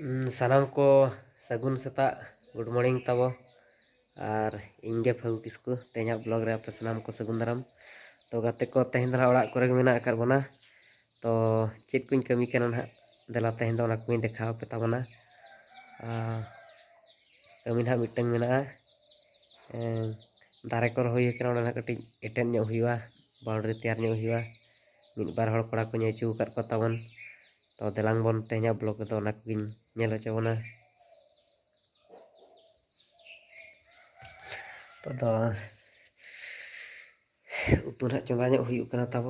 सानाम को सगुन सेता गुड मॉर्निंग तबो और इंगे फगु किसको तेजा ब्लॉग रे पे सानाम को सगुन दाराम तो गाते को तेहन दरा ओड़ा करे मेना कर बना तो चेक कुछ कमी करना ना दला तेहन दो ना कुछ देखा पे तबना कमी ना मिटंग मेना दारे को रहोय करना ना कटी एटेन न्यो हुआ बाउंड्री तैयार न्यो हुआ मिद बार हड़ कोड़ा को न्याचू कर को तबन तो देलांग बन तेजा ब्लॉग तो ना कुछ नेल चबना तो उतु ना चंदा ᱧᱚᱜ हुई कना तब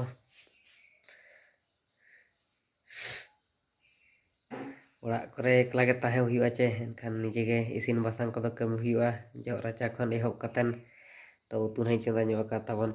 ओड़ा करे एकला गे ताहे हुई चे एनखान निजे गे इसिन बासांग को कमी हुई जो राचा खन एहब कतन तो उतु ना चंदा ᱧᱚᱜ का तबन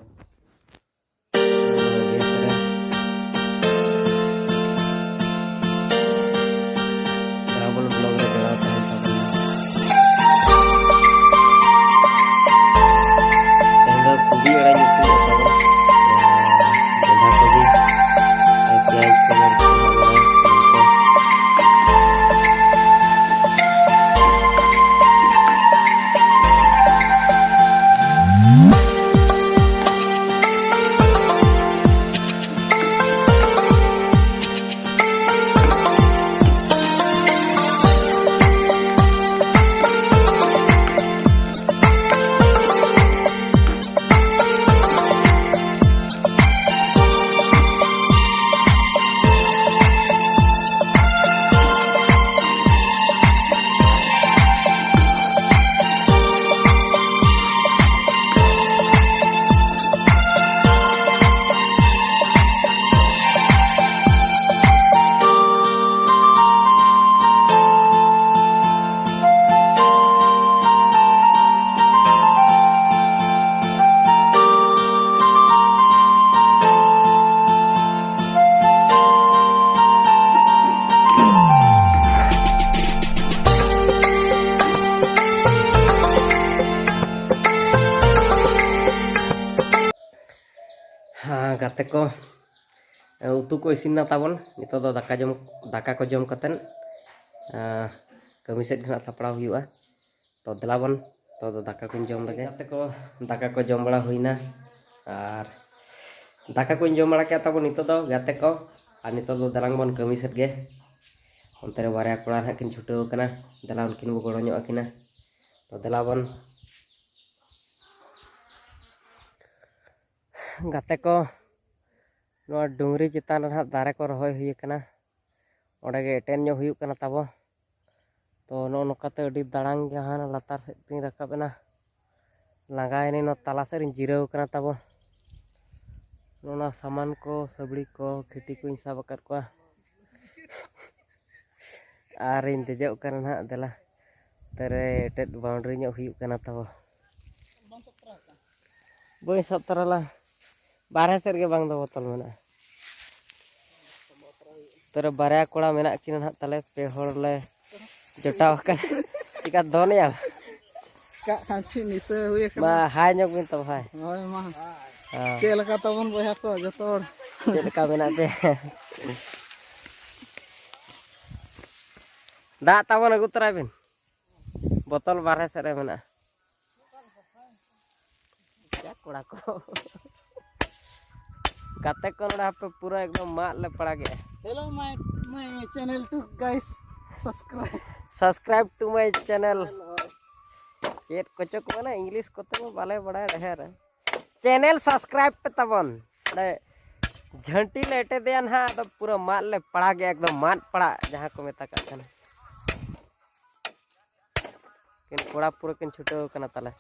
हाँ गाते को उतु को इसिन ताबन नितो दो दाका को जम कतन कमी सेट घना सपड़ा हुआ तो दलाबन तो दाका को जम लगे गाते को दाका को जम बड़ा हुईना और दाका को जम बड़ा क्या ताबन नितो दो गाते को और नितो दो दलांग बन कमी सेट गे onte re बारे कोड़ा ना किन छुटो कना दला उनकिन बो गड़ो ᱧᱚᱜ आकिना तो दलाबन गाते को डुंगरी चितान दारे को रहोय हुई कना ओडे गे एटेन ᱧᱚᱜ हुई कना तबो तो नो नोकाते अडी दाड़ांग जहां लातार से तीन रकाबना लगायनी नो तला से जिराव कना तबो नोना सामान को सबड़ी को खिटी को साब कर को आर इन देजो कना ना देला तेरे एटेड बाउंड्री ᱧᱚᱜ हुई कना तबो बोई सब तरला बारह सेर के बांग दो बोतल मेना तेरे बारह कोड़ा मेना किन ना तले पे होड़ ले जोटाव कर चिका दोन या का खांची निसे हुए मा हाय ᱧᱚᱜ बिन तो हाय होय मा चेल का तबन बया को जतोड़ चेल का मेना पे दा तबन अगु तरा बिन बोतल बारह सेर मेना क्या कोड़ा को गाते को ना पे पूरा एकदम माल ले पड़ा गया hello my channel to guys subscribe to my channel चेट कोचो को ना इंग्लिश को तो बाले बड़ा ढेर चैनल सब्सक्राइब पे तबन झंटी लेटे देन हा तो पूरा माल ले पड़ा गया एकदम मात पड़ा जहां को मेता का कना किन कोड़ा पूरा किन छुटो कना तले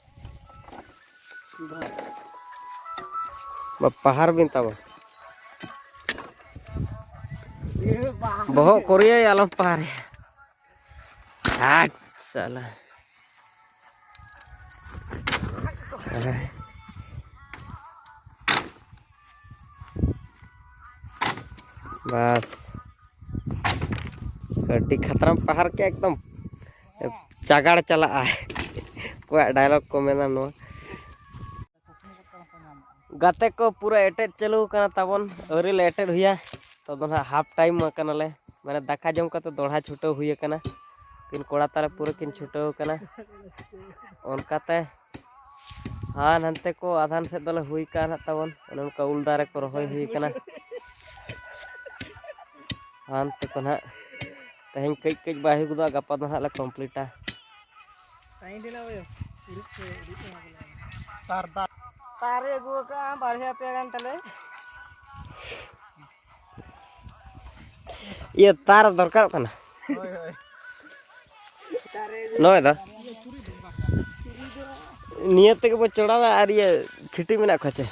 पहाड़ बिन तब बहुत कोरिया आलम पहाड़ हाट साला बस कटी खतरा पहाड़ के एकदम चागाड़ चला है कोई डायलॉग को मेना नो गाते को पूरा एटेड चलू कना तबन अरी ले एटेड हुआ तो हाफ टाइम कनाले माने दाका जम कते दोढ़ा छुटो हुई कना किन कोड़ा ताले पूरा किन छुटाव कना उनकाते हाँ हंते को आधान से दले हुई कान तबन उनका उल दारे को रहोय हुई कना हांते को ना तेहन कई कई बाही गुदा गपा दो हाले कंप्लीटा तारे गो का बढ़िया पे घंटे ये तार दरकार कना नय दा नियत के बो चढ़ावा और ये खिटी में ना खचे